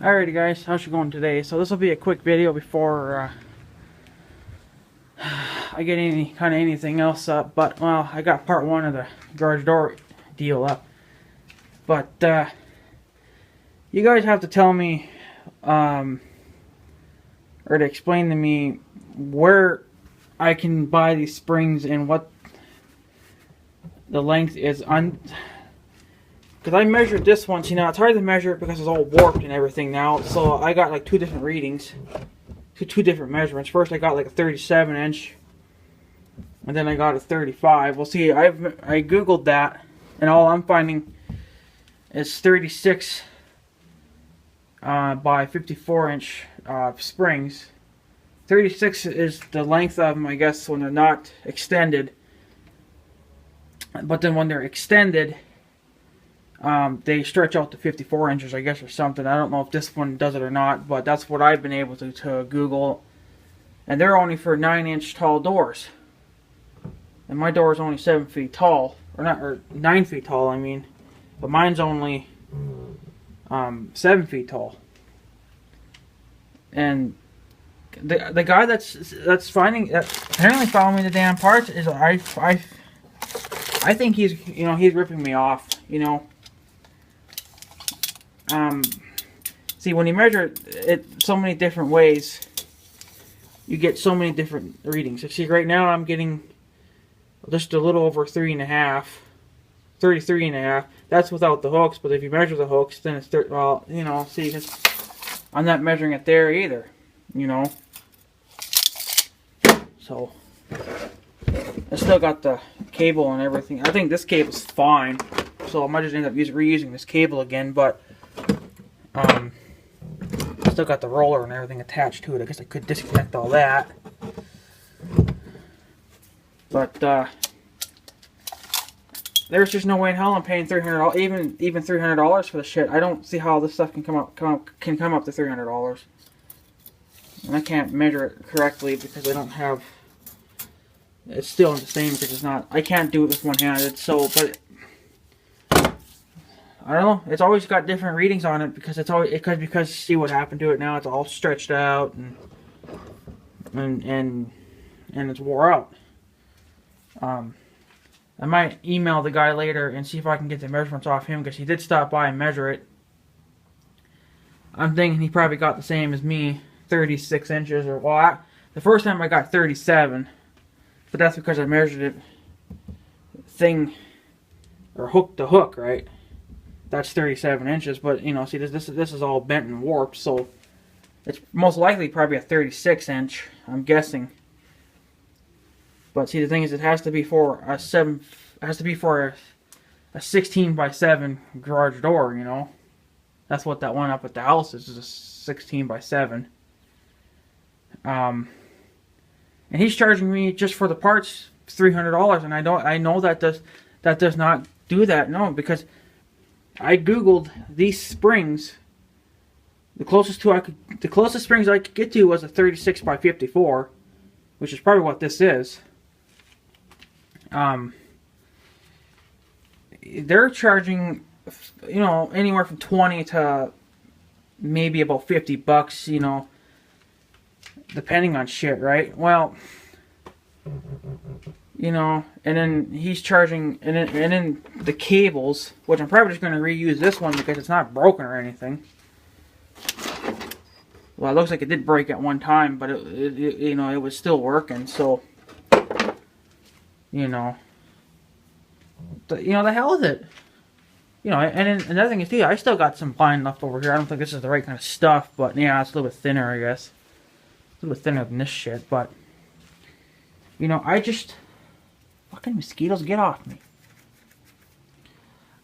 Alrighty guys, how's it going today? So this will be a quick video before I get anything else up. But, well, I got part one of the garage door deal up. But, you guys have to tell me, or to explain to me where I can buy these springs and what the length is on. Because I measured this one, see now it's hard to measure it because it's all warped and everything now. So I got like two different readings, two different measurements. First I got like a 37 inch, and then I got a 35. Well, see, I googled that, and all I'm finding is 36 by 54 inch springs. 36 is the length of them, I guess, when they're not extended. But then when they're extended, they stretch out to 54 inches, I guess, or something. I don't know if this one does it or not, but that's what I've been able to Google. And they're only for 9-inch tall doors. And my door is only 7 feet tall, or 9 feet tall, I mean. But mine's only 7 feet tall. And the guy that's finding apparently following me the damn parts is I think he's he's ripping me off, See, when you measure it so many different ways, you get so many different readings. See, right now I'm getting just a little over 3.5, 33.5. That's without the hooks, but if you measure the hooks, then it's, well, see, I'm not measuring it there either, So, I still got the cable and everything. I think this cable's fine, so I might just end up reusing this cable again, but still got the roller and everything attached to it. I guess I could disconnect all that. But there's just no way in hell I'm paying $300, even $300 for the shit. I don't see how this stuff can come up to $300. And I can't measure it correctly because I don't have. It's still the same because it's not. I can't do it with one-handed. So, but I don't know. It's always got different readings on it because because see what happened to it now. It's all stretched out and it's wore out. I might email the guy later and see if I can get the measurements off him because he did stop by and measure it. I'm thinking he probably got the same as me, 36 inches or the first time I got 37, but that's because I measured it hook to hook, right? That's 37 inches, but see, this is all bent and warped, so it's most likely probably a 36 inch, I'm guessing. But see, the thing is, it has to be for a 16 by 7 garage door, That's what that one up at the house is a 16 by 7. And he's charging me just for the parts $300, and I know that does not do that, no, because I googled these springs. The closest springs I could get to was a 36 by 54, which is probably what this is. They're charging, anywhere from 20 to maybe about $50, depending on shit, right? Well, and then he's charging, and then the cables, which I'm probably just going to reuse this one because it's not broken or anything. Well, it looks like it did break at one time, but it was still working, so, the hell with it. And then another thing is, too, I still got some pine left over here. I don't think this is the right kind of stuff, but yeah, it's a little bit thinner, I guess. A little bit thinner than this shit, but I just fucking mosquitoes, get off me.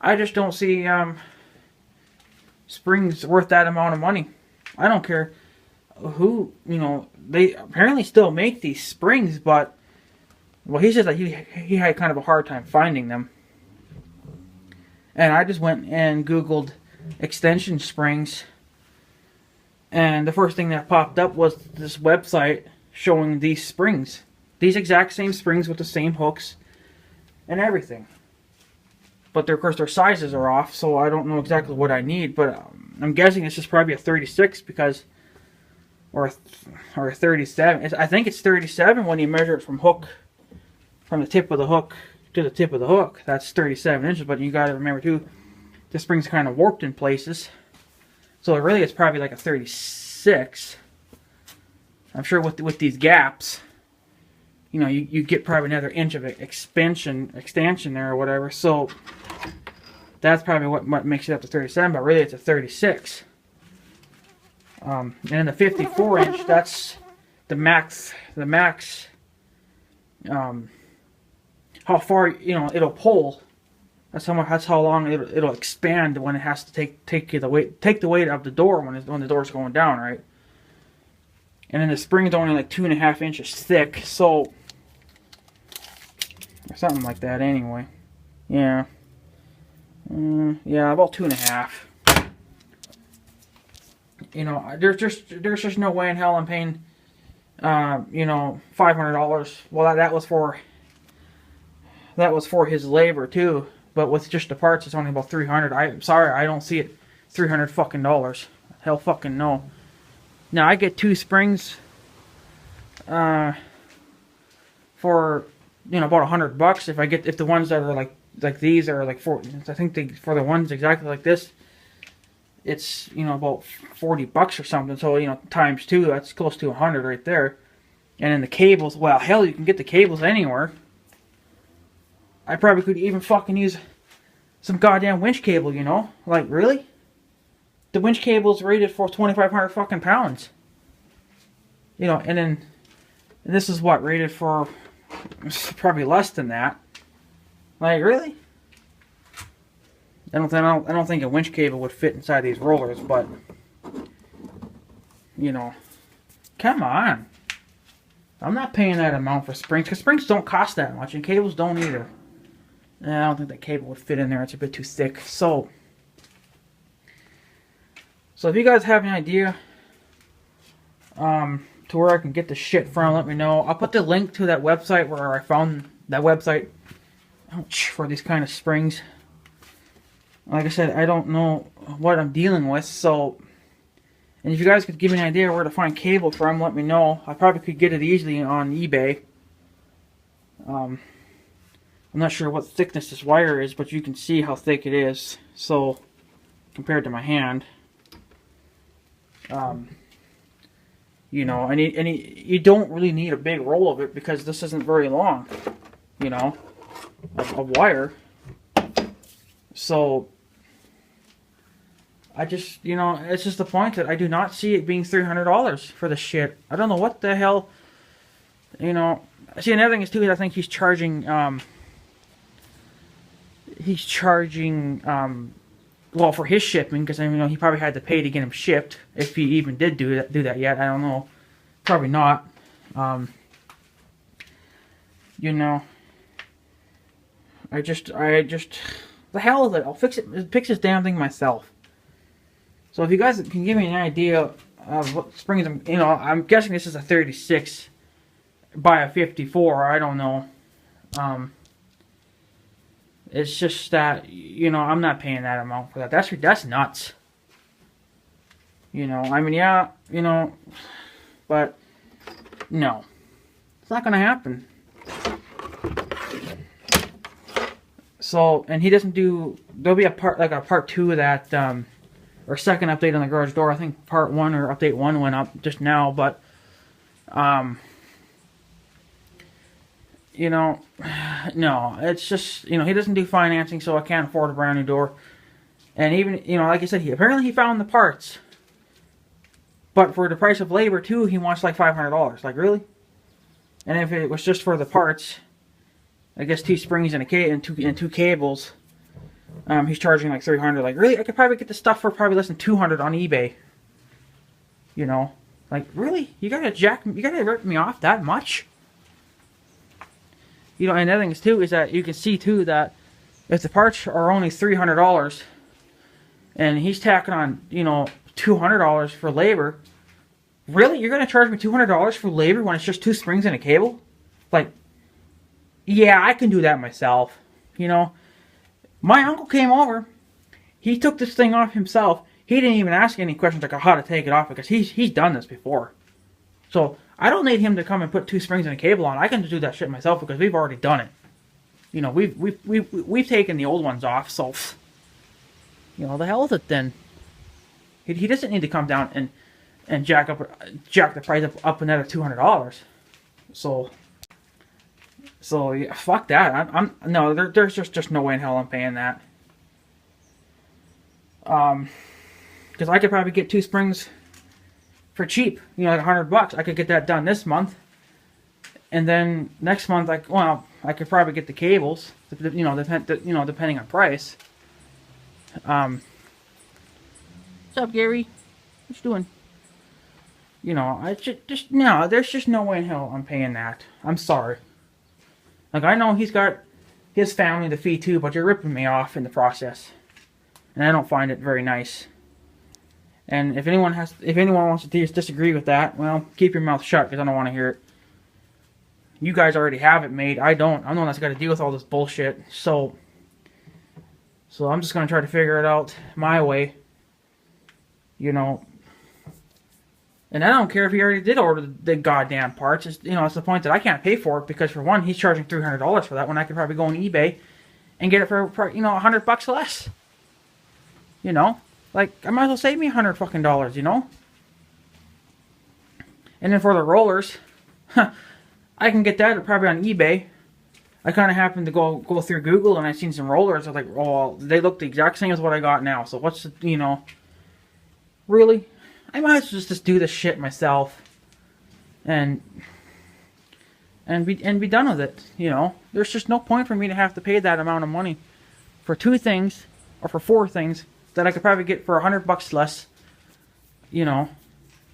I just don't see springs worth that amount of money. I don't care who, they apparently still make these springs, but well, he says that he had kind of a hard time finding them. And I just went and Googled extension springs, and the first thing that popped up was this website showing these springs. These exact same springs with the same hooks and everything. But of course their sizes are off, so I don't know exactly what I need. But I'm guessing this is probably a 36 because, or a 37. I think it's 37 when you measure it from the tip of the hook to the tip of the hook. That's 37 inches. But you got to remember too, the spring's kind of warped in places, so really it's probably like a 36. I'm sure with these gaps, you know, you get probably another inch of extension there or whatever. So that's probably what makes it up to 37, but really it's a 36. And then the 54 inch, that's the max. How far, you know, it'll pull. That's how long it'll expand when it has to take the weight of the door when the door's going down, right? And then the spring's only like 2.5 inches thick, so or something like that anyway. Yeah. Yeah, about 2.5. You know, there's just no way in hell I'm paying, you know, $500. Well, that was for his labor too. But with just the parts, it's only about $300. I'm sorry, I don't see it $300 fucking dollars. Hell fucking no. Now I get 2 springs, for, you know, about $100. If the ones that are like these are like I think for the ones exactly like this, it's, you know, about $40 or something. So, you know, times 2, that's close to 100 right there. And then the cables, well, hell, you can get the cables anywhere. I probably could even fucking use some goddamn winch cable, you know? Like, really? The winch cable's rated for 2,500 fucking pounds. You know, and this is what, rated for probably less than that. Like, really? I don't think a winch cable would fit inside these rollers, but, you know, come on. I'm not paying that amount for springs, because springs don't cost that much, and cables don't either. I don't think that cable would fit in there. It's a bit too thick. So if you guys have any idea to where I can get the shit from, let me know. I'll put the link to that website where I found that website for these kind of springs. Like I said, I don't know what I'm dealing with, so... And if you guys could give me an idea where to find cable from, let me know. I probably could get it easily on eBay. I'm not sure what thickness this wire is, but you can see how thick it is. So, compared to my hand. You know, and you don't really need a big roll of it because this isn't very long. You know, of wire. So, I just, you know, it's just the point that I do not see it being $300 for the shit. I don't know what the hell, you know. See, another thing is, too, I think he's charging, well, for his shipping, because, you know, he probably had to pay to get him shipped, if he even did do that yet. I don't know. Probably not. You know, I just, the hell with it. I'll fix this damn thing myself. So if you guys can give me an idea of what springs, you know, I'm guessing this is a 36 by a 54. I don't know. It's just that, you know, I'm not paying that amount for that. That's nuts. You know, I mean, yeah, you know, but no, it's not gonna happen. So, and he doesn't do. There'll be a part 2 of that, or second update on the garage door. I think part 1 or update 1 went up just now, but you know, no, it's just, you know, he doesn't do financing, so I can't afford a brand new door. And even, you know, like I said, apparently he found the parts, but for the price of labor too, he wants like $500. Like, really? And if it was just for the parts, I guess 2 springs and two cables, he's charging like $300. Like, really? I could probably get the stuff for probably less than $200 on eBay. You know, like, really? You gotta rip me off that much? You know, and the other thing is, too, is that you can see, too, that if the parts are only $300 and he's tacking on, you know, $200 for labor, really? You're going to charge me $200 for labor when it's just 2 springs and a cable? Like, yeah, I can do that myself. You know, my uncle came over. He took this thing off himself. he didn't even ask any questions like how to take it off because he's done this before. So I don't need him to come and put 2 springs and a cable on. I can just do that shit myself because we've already done it. You know, we've taken the old ones off, so you know, the hell with it then. He doesn't need to come down and jack the price up another $200. So yeah, fuck that. No, there's just no way in hell I'm paying that. Because I could probably get 2 springs for cheap, you know, like $100. I could get that done this month, and then next month, I could probably get the cables, you know, depending on price. What's up, Gary? What you doing? You know, no, there's just no way in hell I'm paying that. I'm sorry. Like, I know he's got his family to feed too, but you're ripping me off in the process, and I don't find it very nice. And if anyone wants to disagree with that, well, keep your mouth shut because I don't want to hear it. You guys already have it made. I don't. I'm the one that's got to deal with all this bullshit. So I'm just going to try to figure it out my way. You know. And I don't care if he already did order the goddamn parts. It's, you know, it's the point that I can't pay for it because, for one, he's charging $300 for that when I could probably go on eBay and get it for, you know, $100 less. You know? Like, I might as well save me $100 fucking dollars, you know? And then for the rollers, I can get that probably on eBay. I kind of happened to go through Google and I seen some rollers. I was like, oh, they look the exact same as what I got now. So what's the, you know, really? I might as well just do this shit myself and be done with it, you know? There's just no point for me to have to pay that amount of money for 2 things or for 4 things that I could probably get for $100 less, you know.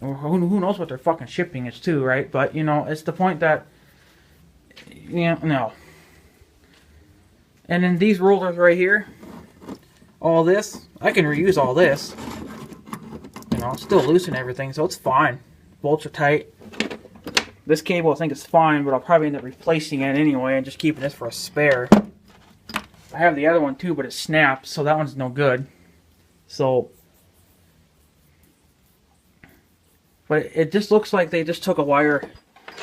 Who knows what their fucking shipping is too, right? But, you know, it's the point that, you know, no. And then these rollers right here, all this, I can reuse all this. You know, still loose and everything, so it's fine. Bolts are tight. This cable I think is fine, but I'll probably end up replacing it anyway and just keeping this for a spare. I have the other one too, but it snapped, so that one's no good. So, but it just looks like they just took a wire.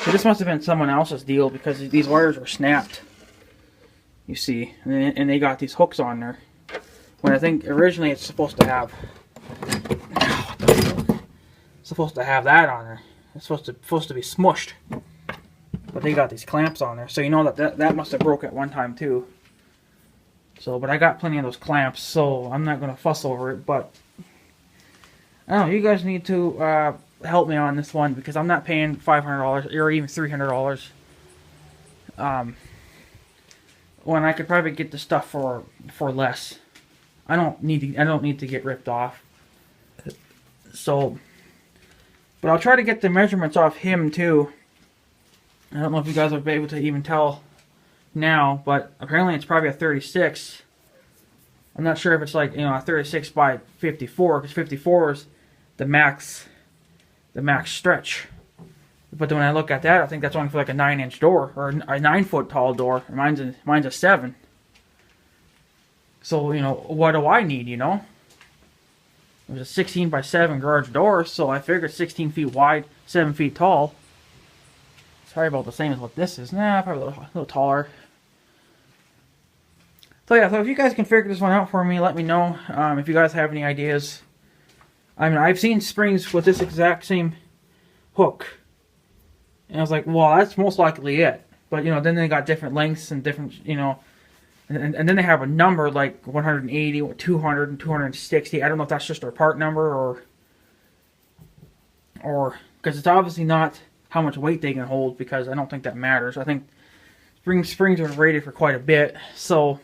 So this must have been someone else's deal because these wires were snapped. You see, and they got these hooks on there. When I think originally it's supposed to have, that on there. It's supposed to be smushed, but they got these clamps on there. So you know that must have broke at one time too. So, but I got plenty of those clamps, so I'm not going to fuss over it, but I don't know, you guys need to help me on this one, because I'm not paying $500 or even $300 when I could probably get the stuff for less. I don't need to get ripped off. So, but I'll try to get the measurements off him too. I don't know if you guys will be able to even tell now, but apparently it's probably a 36. I'm not sure if it's like, you know, a 36 by 54, because 54 is the max stretch. But then when I look at that, I think that's only for like a 9-inch door or a 9-foot tall door. Mine's a 7. So, you know, what do I need? You know, it was a 16 by 7 garage door, so I figured 16 feet wide, 7 feet tall. It's probably about the same as what this is. Nah, probably a little taller. So yeah, so if you guys can figure this one out for me, let me know. If you guys have any ideas. I mean, I've seen springs with this exact same hook. And I was like, well, that's most likely it. But, you know, then they got different lengths and different, you know. And then they have a number like 180, 200, and 260. I don't know if that's just their part number or because it's obviously not how much weight they can hold, because I don't think that matters. I think springs are rated for quite a bit. So,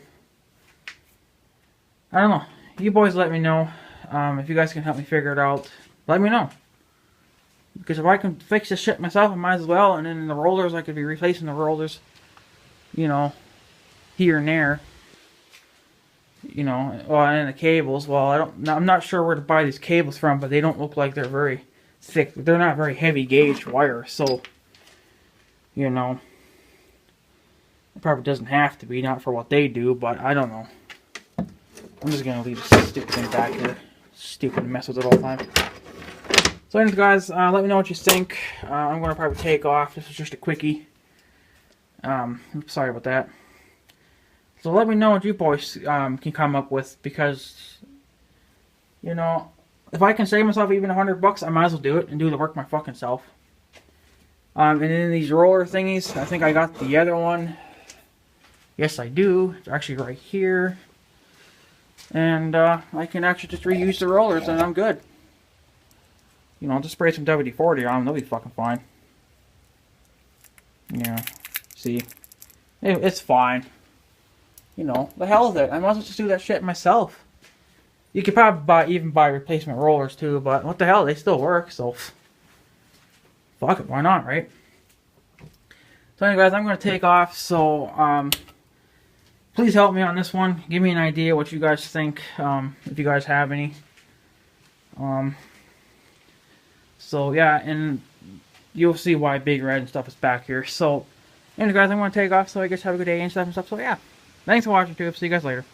I don't know. You boys let me know. If you guys can help me figure it out, let me know. Because if I can fix this shit myself, I might as well. And then in the rollers, I could be replacing the rollers, you know, here and there. You know, well, and the cables. Well, I'm not sure where to buy these cables from, but they don't look like they're very thick. They're not very heavy gauge wire, so, you know, it probably doesn't have to be, not for what they do, but I don't know. I'm just gonna leave this stupid thing back here. Stupid, mess with it all the time. So anyways, guys, let me know what you think. I'm going to probably take off. This is just a quickie. Sorry about that. So let me know what you boys can come up with, because, you know, if I can save myself even $100, I might as well do it and do the work my fucking self. And then these roller thingies, I think I got the other one. Yes, I do. It's actually right here. And I can actually just reuse the rollers and I'm good. You know, I'll just spray some WD-40 on them. They'll be fucking fine. Yeah. See? It's fine. You know, the hell with it. I might as well just do that shit myself. You could probably even buy replacement rollers too, but what the hell? They still work, so... Fuck it, why not, right? So anyway, guys, I'm going to take off, so... please help me on this one. Give me an idea what you guys think, if you guys have any. So yeah, and you'll see why Big Red and stuff is back here. So, anyway guys, I'm going to take off, so I guess have a good day and stuff. So yeah, thanks for watching, too. See you guys later.